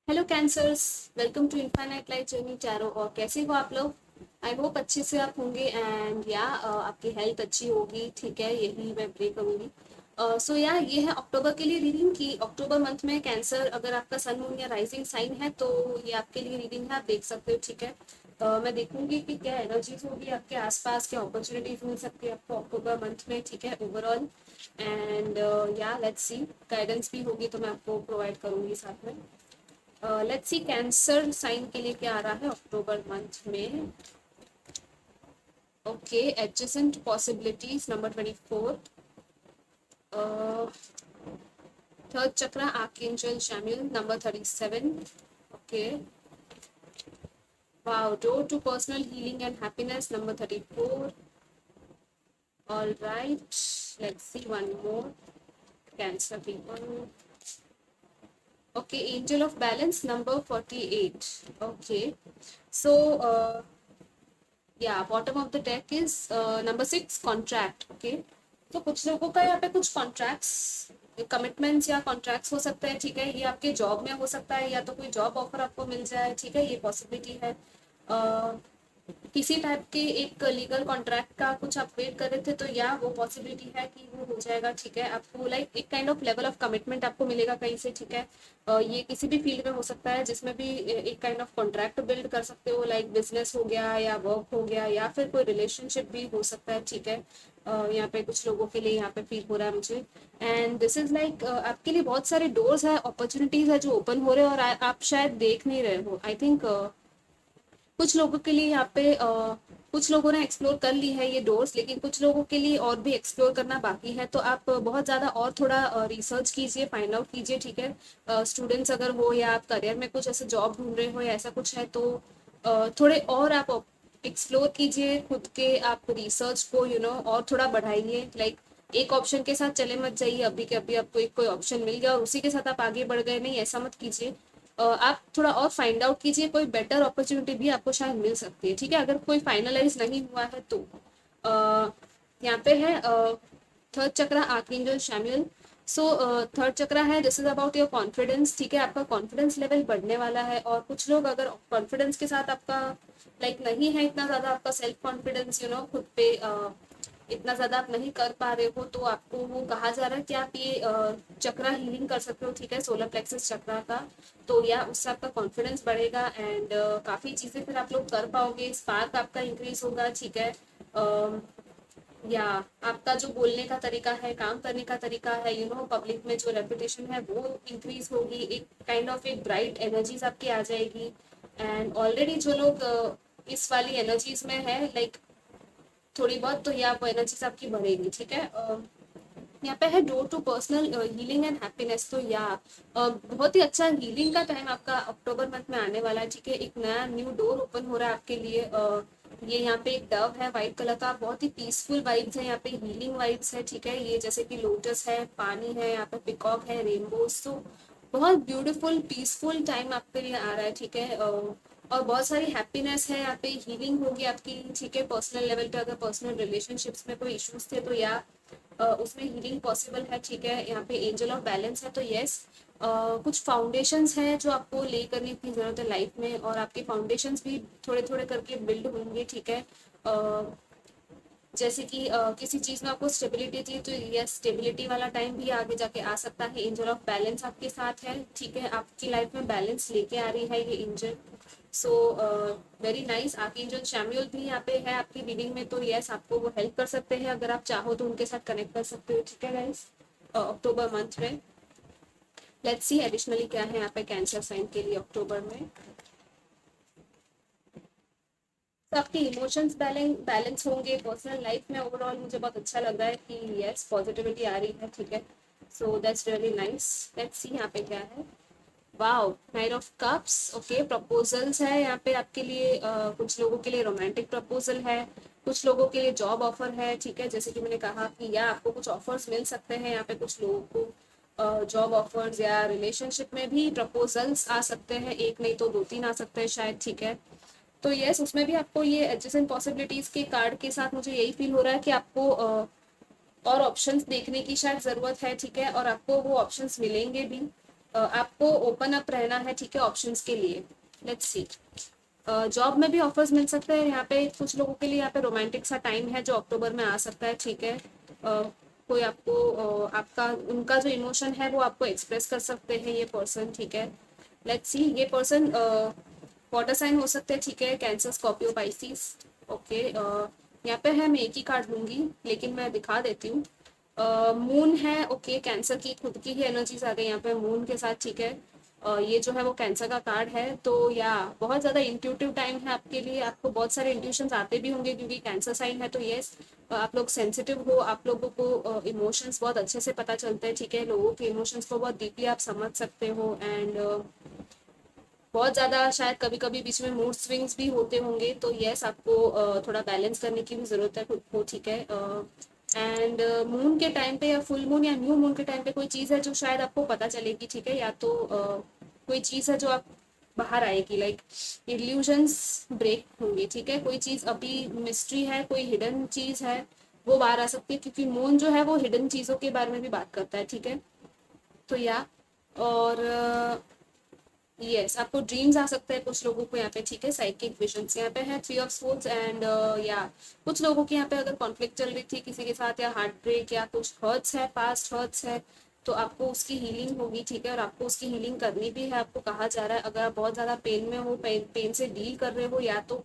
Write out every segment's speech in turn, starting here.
Hello cancers. Welcome to infinite life journey tarot. और कैसे हो आप लोग? आई होप अच्छे से आप होंगे एंड या आपकी हेल्थ अच्छी होगी। ठीक है, यही मैं प्रे करूँगी। सो या ये है अक्टूबर के लिए रीडिंग कि अक्टूबर मंथ में कैंसर अगर आपका सन मून या राइजिंग साइन है तो ये आपके लिए रीडिंग है, आप देख सकते हो। ठीक है, मैं देखूंगी कि क्या एनर्जीज होगी आपके आसपास, क्या अपॉर्चुनिटीज मिल सकती है आपको अक्टूबर मंथ में। ठीक है, ओवरऑल एंड या लेट्स सी, गाइडेंस भी होगी तो मैं आपको प्रोवाइड करूंगी साथ में। लेट्स सी कैंसर साइन के लिए क्या आ रहा है अक्टूबर मंथ में। Okay, adjacent possibilities number 24, third chakra archangel Chamuel number 37। Okay, wow, door to personal healing and happiness number 34। All right, let's see one more cancer people. Okay, angel of balance number 48। Okay, so या bottom of the deck is number 6 contract. ओके, तो कुछ लोगों का यहाँ पे कुछ contracts, commitments या कॉन्ट्रैक्ट्स हो सकते हैं। ठीक है, ये आपके जॉब में हो सकता है या तो कोई जॉब ऑफर आपको मिल जाए। ठीक है, ये पॉसिबिलिटी है। किसी टाइप के एक लीगल कॉन्ट्रैक्ट का कुछ आप वेट कर रहे थे तो या वो पॉसिबिलिटी है कि वो हो जाएगा। ठीक है, आपको लाइक एक kind of level of commitment आपको मिलेगा कहीं से। ठीक है, ये किसी भी फील्ड में हो सकता है जिसमें भी एक काइंड ऑफ कॉन्ट्रैक्ट बिल्ड कर सकते हो, लाइक बिजनेस हो गया या वर्क हो गया या फिर कोई रिलेशनशिप भी हो सकता है। ठीक है, यहाँ पे कुछ लोगों के लिए यहाँ पे फील हो रहा है मुझे। एंड दिस इज लाइक आपके लिए बहुत सारे डोर्स है, अपॉर्चुनिटीज है जो ओपन हो रहे हैं और आप शायद देख नहीं रहे हो। आई थिंक कुछ लोगों के लिए यहाँ पे कुछ लोगों ने एक्सप्लोर कर ली है ये डोर्स, लेकिन कुछ लोगों के लिए और भी एक्सप्लोर करना बाकी है। तो आप बहुत ज़्यादा और थोड़ा रिसर्च कीजिए, फाइंड आउट कीजिए। ठीक है, स्टूडेंट्स अगर हो या आप करियर में कुछ ऐसे जॉब ढूंढ रहे हो या ऐसा कुछ है तो थोड़े और आप एक्सप्लोर कीजिए खुद के, आप रिसर्च को और थोड़ा बढ़ाइए। लाइक एक ऑप्शन के साथ चले मत जाइए अभी के अभी आपको एक कोई ऑप्शन मिल गया और उसी के साथ आप आगे बढ़ गए, नहीं, ऐसा मत कीजिए। आप थोड़ा और फाइंड आउट कीजिए, कोई बेटर अपॉर्चुनिटी भी आपको शायद मिल सकती है। ठीक है, अगर कोई फाइनलाइज नहीं हुआ है तो यहाँ पे है third chakra archangel शैम्यूल। So third चक्रा है, this is about your confidence. ठीक है, आपका कॉन्फिडेंस लेवल बढ़ने वाला है और कुछ लोग अगर कॉन्फिडेंस के साथ आपका लाइक नहीं है इतना ज़्यादा, आपका सेल्फ कॉन्फिडेंस खुद पे इतना ज़्यादा आप नहीं कर पा रहे हो तो आपको वो कहा जा रहा है कि आप ये चक्रा हीलिंग कर सकते हो। ठीक है, सोलर प्लेक्सस चक्रा का, तो या उससे आपका कॉन्फिडेंस बढ़ेगा एंड काफ़ी चीज़ें फिर आप लोग कर पाओगे, स्पार्क आपका इंक्रीज होगा। ठीक है, या आपका जो बोलने का तरीका है, काम करने का तरीका है, पब्लिक में जो रेपुटेशन है वो इंक्रीज होगी। एक काइंड ऑफ एक ब्राइट एनर्जीज आपकी आ जाएगी। एंड ऑलरेडी जो लोग इस वाली एनर्जीज में है, लाइक थोड़ी बहुत, तो ये आप एनर्जीज आपकी बढ़ेगी। ठीक है, यहाँ पे है door to personal healing and happiness. तो या बहुत ही अच्छा हीलिंग का टाइम आपका अक्टूबर मंथ में आने वाला है। ठीक है, एक नया न्यू डोर ओपन हो रहा है आपके लिए। ये यहाँ पे एक डव है व्हाइट कलर का, बहुत ही पीसफुल वाइब्स है यहाँ पे, हीलिंग वाइब्स है। ठीक है, ये जैसे कि लोटस है, पानी है, यहाँ पे पिकॉक है, रेनबोज, तो बहुत ब्यूटीफुल पीसफुल टाइम आपके लिए आ रहा है। ठीक है, और बहुत सारी हैप्पीनेस है यहाँ पे, हीलिंग होगी आपकी। ठीक है, पर्सनल लेवल पे अगर पर्सनल रिलेशनशिप्स में कोई इश्यूज थे तो या उसमें हीलिंग पॉसिबल है। ठीक है, यहाँ पे एंजल ऑफ बैलेंस है तो यस, कुछ फाउंडेशंस हैं जो आपको ले करने की ज़रूरत है लाइफ में, और आपके फाउंडेशंस भी थोड़े थोड़े करके बिल्ड होंगे। ठीक है, जैसे कि किसी चीज़ में आपको स्टेबिलिटी थी तो यस, स्टेबिलिटी वाला टाइम भी आगे जाके आ सकता है। एंजल ऑफ बैलेंस आपके साथ है। ठीक है, आपकी लाइफ में बैलेंस लेके आ रही है ये angel. So very nice. Archangel Chamuel भी यहाँ पे है आपकी रीडिंग में, तो यस, आपको वो हेल्प कर सकते हैं, अगर आप चाहो तो उनके साथ कनेक्ट कर सकते हो। ठीक है गाइस, अक्टूबर मंथ में। लेट्स सी एडिशनली क्या है यहाँ पे कैंसर साइन के लिए अक्टूबर में। तो आपके इमोशंस बैलेंस होंगे पर्सनल लाइफ में। ओवरऑल मुझे बहुत अच्छा लग रहा है कि यस, पॉजिटिविटी आ रही है। ठीक है, so that's really nice. Let's see यहाँ पे क्या है। Wow, night of cups. Okay, proposals है यहाँ पे आपके लिए। कुछ लोगों के लिए रोमांटिक प्रपोजल है, कुछ लोगों के लिए जॉब ऑफर है। ठीक है, जैसे कि मैंने कहा कि या आपको कुछ ऑफर्स मिल सकते हैं यहाँ पे, कुछ लोगों को जॉब ऑफर्स या रिलेशनशिप में भी प्रपोजल्स आ सकते हैं, एक नहीं तो दो तीन आ सकते हैं शायद। ठीक है, तो यस, उसमें भी आपको ये एडजेसेंट पॉसिबिलिटीज के कार्ड के साथ मुझे यही फील हो रहा है कि आपको और ऑप्शंस देखने की शायद ज़रूरत है। ठीक है, और आपको वो ऑप्शंस मिलेंगे भी। आपको ओपन अप रहना है, ठीक है, ऑप्शंस के लिए। लेट्स सी, जॉब में भी ऑफर्स मिल सकते हैं यहाँ पे कुछ लोगों के लिए। यहाँ पे रोमांटिक सा टाइम है जो अक्टूबर में आ सकता है, ठीक है। कोई आपको आपका उनका जो इमोशन है वो आपको एक्सप्रेस कर सकते हैं ये पर्सन, ठीक है। लेट्स सी, ये पर्सन वाटर साइन हो सकते हैं, ठीक है, कैंसर, स्कॉर्पियो, पाइसिस। ओके, यहाँ पे है, मैं एक ही कार्ड लूंगी लेकिन मैं दिखा देती हूँ। मून है, ओके, कैंसर की खुद की ही एनर्जीज आ गई यहाँ पे मून के साथ, ठीक है। ये जो है वो कैंसर का कार्ड है, तो या बहुत ज़्यादा इंट्यूटिव टाइम है आपके लिए। आपको बहुत सारे इंट्यूशंस आते भी होंगे क्योंकि कैंसर साइन है, तो यस, आप लोग सेंसिटिव हो, आप लोगों को इमोशंस बहुत अच्छे से पता चलते हैं, ठीक है। लोगों के इमोशंस को बहुत डीपली आप समझ सकते हो, एंड बहुत ज़्यादा शायद कभी कभी बीच में मूड स्विंग्स भी होते होंगे, तो यस, आपको थोड़ा बैलेंस करने की भी ज़रूरत है खुद को, ठीक है। एंड मून के टाइम पे या फुल मून या न्यू मून के टाइम पे कोई चीज़ है जो शायद आपको पता चलेगी, ठीक है। या तो कोई चीज़ है जो आप बाहर आएगी, लाइक इल्यूजन्स ब्रेक होंगे, ठीक है। कोई चीज़ अभी मिस्ट्री है, कोई हिडन चीज़ है वो बाहर आ सकती है, क्योंकि मून जो है वो हिडन चीज़ों के बारे में भी बात करता है, ठीक है। तो या, और यस, आपको ड्रीम्स आ सकते हैं कुछ लोगों को यहाँ पे, ठीक है। साइकिक विजन्स यहाँ पे है, थ्री ऑफ सोल्स, एंड या कुछ लोगों के यहाँ पे अगर कॉन्फ्लिक्ट चल रही थी किसी के साथ, या हार्ट ब्रेक, या कुछ हर्ट्स है, पास्ट हर्ट्स है, तो आपको उसकी हीलिंग होगी, ठीक है। और आपको उसकी हीलिंग करनी भी है, आपको कहा जा रहा है। अगर आप बहुत ज़्यादा पेन में हो, पेन से डील कर रहे हो, या तो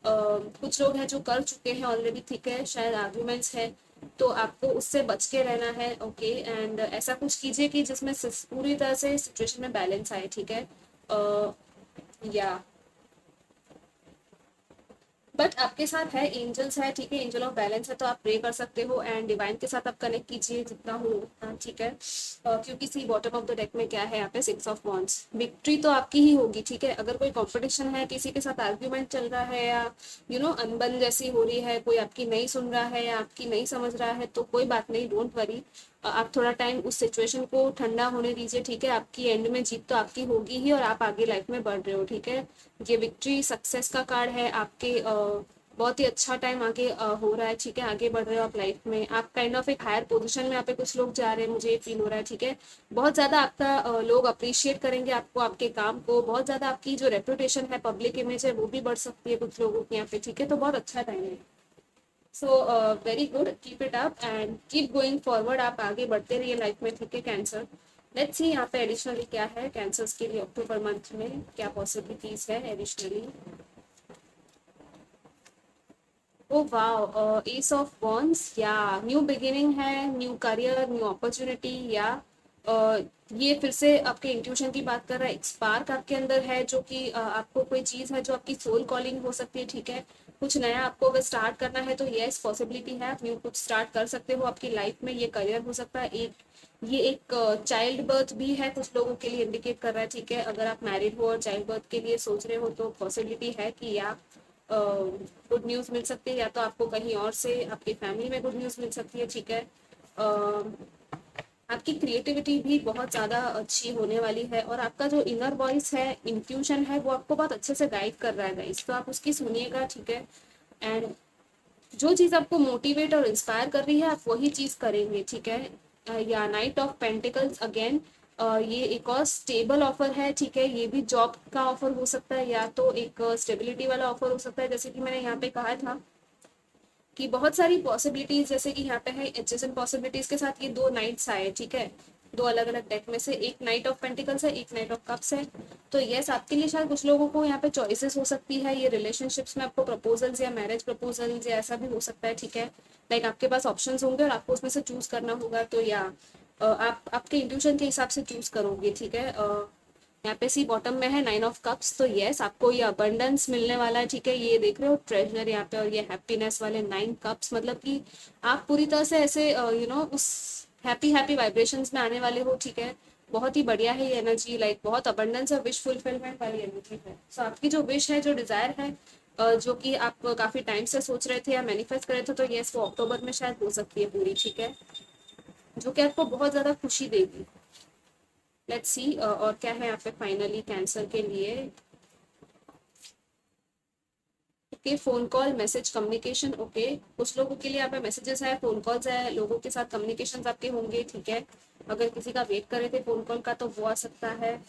कुछ लोग हैं जो कर चुके हैं ऑलरेडी, ठीक है, शायद आर्ग्यूमेंट्स है, तो आपको उससे बच के रहना है, ओके। एंड ऐसा कुछ कीजिए कि जिसमें पूरी तरह से सिचुएशन में बैलेंस आए, ठीक है। या बट आपके साथ है, एंजल्स है, ठीक है, एंजल ऑफ बैलेंस है, तो आप प्रे कर सकते हो एंड डिवाइन के साथ आप कनेक्ट कीजिए जितना हो उतना, ठीक है। क्योंकि सी बॉटम ऑफ द डेक में क्या है, यहाँ पे 6 ऑफ वॉन्ड्स, विक्ट्री तो आपकी ही होगी, ठीक है। अगर कोई कंपटीशन है, किसी के साथ आर्ग्यूमेंट चल रहा है, या अनबन जैसी हो रही है, कोई आपकी नहीं सुन रहा है या आपकी नहीं समझ रहा है, तो कोई बात नहीं, डोंट वरी। आप थोड़ा टाइम उस सिचुएशन को ठंडा होने दीजिए, ठीक है। आपकी एंड में जीत तो आपकी होगी ही, और आप आगे लाइफ में बढ़ रहे हो, ठीक है। ये विक्ट्री सक्सेस का कार्ड है आपके। बहुत ही अच्छा टाइम आगे हो रहा है, ठीक है। आगे बढ़ रहे हो आप लाइफ में, आप काइंड ऑफ एक हायर पोजीशन में यहाँ पे कुछ लोग जा रहे हैं, मुझे ये फील हो रहा है, ठीक है। बहुत ज़्यादा आपका लोग अप्रिशिएट करेंगे आपको, आपके काम को। बहुत ज़्यादा आपकी जो रेपुटेशन है, पब्लिक इमेज है, वो भी बढ़ सकती है कुछ लोगों के यहाँ पे, ठीक है। तो बहुत अच्छा टाइम है। So very good, keep it up and keep going forward. आप आगे बढ़ते रहिए लाइफ में, ठीक है, कैंसर। लेट्स सी यहाँ पे एडिशनली क्या है कैंसर्स के लिए अक्टूबर मंथ में, क्या पॉसिबिलिटीज है additionally. Oh wow, S of wands, या न्यू बिगिनिंग है, न्यू करियर, न्यू अपॉर्चुनिटी, या ये फिर से आपके इंट्यूशन की बात कर रहा है। एक स्पार्क आपके अंदर है जो कि आपको कोई चीज़ है जो आपकी सोल कॉलिंग हो सकती है, ठीक है। कुछ नया आपको अगर स्टार्ट करना है तो यस, पॉसिबिलिटी है, आप न्यू कुछ स्टार्ट कर सकते हो आपकी लाइफ में। ये करियर हो सकता है, ये एक चाइल्ड बर्थ भी है, कुछ लोगों के लिए इंडिकेट कर रहा है, ठीक है। अगर आप मैरिड हो और चाइल्ड बर्थ के लिए सोच रहे हो तो पॉसिबिलिटी है कि या गुड न्यूज़ मिल सकती है, या तो आपको कहीं और से आपकी फैमिली में गुड न्यूज़ मिल सकती है, ठीक है। आपकी क्रिएटिविटी भी बहुत ज़्यादा अच्छी होने वाली है, और आपका जो इनर वॉइस है, इंट्यूशन है, वो आपको बहुत अच्छे से गाइड कर रहा है गाइस, तो आप उसकी सुनिएगा, ठीक है। एंड जो चीज़ आपको मोटिवेट और इंस्पायर कर रही है, आप वही चीज़ करेंगे, ठीक है। या नाइट ऑफ पेंटिकल्स अगेन, ये एक और स्टेबल ऑफर है, ठीक है। ये भी जॉब का ऑफर हो सकता है, या तो एक स्टेबिलिटी वाला ऑफर हो सकता है, जैसे कि मैंने यहाँ पे कहा था कि बहुत सारी पॉसिबिलिटीज, जैसे कि यहाँ पे है एडजेसेंट पॉसिबिलिटीज के साथ ये दो नाइट्स आए, ठीक है। दो अलग अलग डेक में से एक नाइट ऑफ पेंटिकल्स है, एक नाइट ऑफ कप्स है। तो यस, आपके लिए शायद कुछ लोगों को यहाँ पे चॉइसेस हो सकती है, ये रिलेशनशिप्स में आपको प्रपोजल्स या मैरिज प्रपोजल्स या ऐसा भी हो सकता है, ठीक है। लाइक आपके पास ऑप्शंस होंगे और आपको उसमें से चूज करना होगा, तो या आप आपके इंट्यूशन के हिसाब से चूज करोगे, ठीक है। यहाँ पे सी बॉटम में है 9 ऑफ कप्स, तो यस, आपको ये अबंडेंस मिलने वाला है, ठीक है। ये देख रहे हो ट्रेजर यहाँ पे, और ये हैप्पीनेस वाले 9 कप्स, मतलब कि आप पूरी तरह से ऐसे उस हैप्पी हैप्पी वाइब्रेशंस में आने वाले हो, ठीक है। बहुत ही बढ़िया है ये एनर्जी, लाइक बहुत अबंडेंस और विश फुलफिलमेंट वाली एनर्जी है। सो आपकी जो विश है, जो डिजायर है, जो कि आप काफी टाइम से सोच रहे थे या मैनिफेस्ट कर रहे थे, तो यस, वो अक्टूबर में शायद हो सकती है पूरी, ठीक है, जो कि आपको बहुत ज्यादा खुशी देगी। लेट्स सी, और क्या है यहाँ पे फाइनली कैंसर के लिए। Okay, phone call, message, communication, okay. कुछ लोगों के लिए यहाँ पे मैसेजेस है, फोन कॉल्स है, लोगों के साथ कम्युनिकेशन आपके होंगे, ठीक है। अगर किसी का वेट कर रहे थे फोन कॉल का तो वो आ सकता है।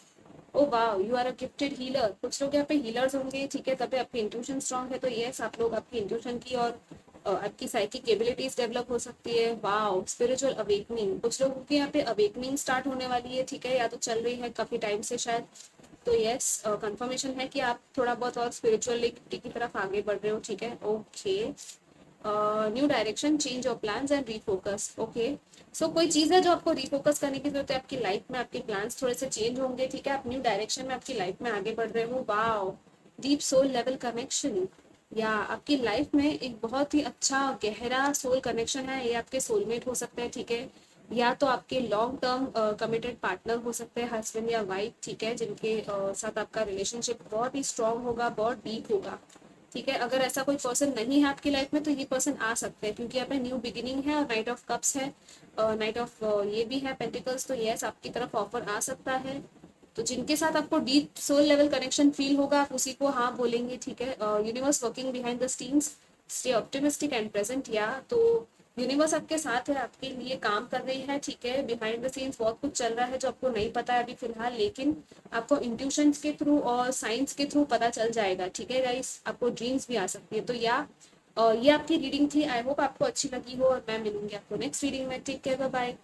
ओ वाह, you are a gifted healer, कुछ लोग यहाँ पे हीलर्स होंगे, ठीक है, तभी आपकी इंट्यूशन स्ट्रांग है, तो यस आप लोग आपकी इंट्यूशन की और आपकी साइकिक एबिलिटीज डेवलप हो सकती है। वाह, स्पिरिचुअल अवेकनिंग, कुछ लोगों की यहाँ पे अवेकनिंग स्टार्ट होने वाली है, ठीक है, या तो चल रही है काफी टाइम से शायद। तो यस, कंफर्मेशन है कि आप थोड़ा बहुत और स्पिरिचुअलिटी की तरफ आगे बढ़ रहे हो, ठीक है। Okay, new direction, change of plans and refocus. Okay, so कोई चीज़ है जो आपको रिफोकस करने की जरूरत है, आपकी लाइफ में आपके प्लान्स थोड़े से चेंज होंगे, ठीक है, आप न्यू डायरेक्शन में आपकी लाइफ में आगे बढ़ रहे हो। Wow, deep soul level connection, या आपकी लाइफ में एक बहुत ही अच्छा गहरा सोल कनेक्शन है, ये आपके सोलमेट हो सकते हैं, ठीक है, या तो आपके लॉन्ग टर्म कमिटेड पार्टनर हो सकते हैं, हस्बैंड या वाइफ, ठीक है, जिनके साथ आपका रिलेशनशिप बहुत ही स्ट्रांग होगा, बहुत डीप होगा, ठीक है। अगर ऐसा कोई पर्सन नहीं है आपकी लाइफ में तो ये पर्सन आ सकते हैं, क्योंकि यहाँ पे न्यू बिगिनिंग है और नाइट ऑफ कप्स है, नाइट ऑफ ये भी है पेंटिकल्स, तो यस आपकी तरफ ऑफर आ सकता है। तो जिनके साथ आपको deep soul level connection feel होगा आप उसी को हाँ बोलेंगे, ठीक है। Universe working behind the scenes, stay optimistic and present, या तो यूनिवर्स आपके साथ है, आपके लिए काम कर रही है, ठीक है, बिहाइंड द सीन्स बहुत कुछ चल रहा है जो आपको नहीं पता है अभी फिलहाल, लेकिन आपको इंट्यूशन के थ्रू और साइंस के थ्रू पता चल जाएगा, ठीक है गाइस, आपको ड्रीम्स भी आ सकती है। तो या ये आपकी रीडिंग थी, आई होप आपको अच्छी लगी हो, और मैं मिलूंगी आपको नेक्स्ट रीडिंग में। Take care, bye bye.